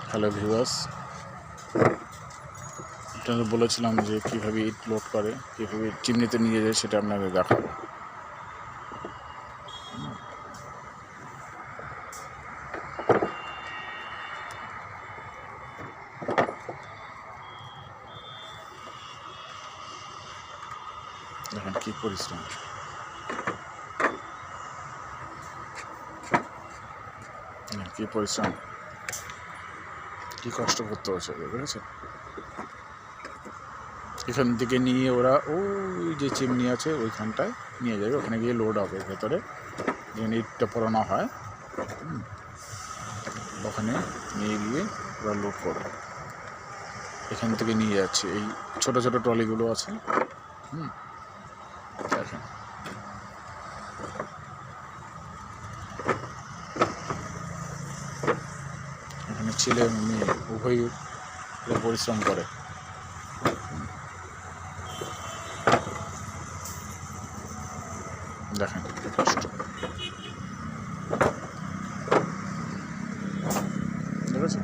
Hello viewers, আপনাদের বলেছিলাম যে কীভাবে ইট লোড করে, কীভাবে চিমনিতে নিয়ে যায় সেটা আপনাদের দেখাবো। দেখেন কী পরিশ্রম, কী পরিশ্রম, কী কষ্ট করতে হচ্ছে, বুঝেছেন? এখান থেকে নিয়ে ওরা ওই যে চিমনি আছে ওইখানটায় নিয়ে যাবে, ওখানে গিয়ে লোড হবে ভেতরে, যেখানে ইটটা পোড়ানো হয় ওখানে নিয়ে গিয়ে ওরা লোড করবে। এখান থেকে নিয়ে যাচ্ছে এই ছোটো ছোটো ট্রলিগুলো আছে। দেখেন এখানে ছেলে মেয়ে উভয়ই পরিশ্রম করে। দেখেন কী কষ্ট, দেখেছেন?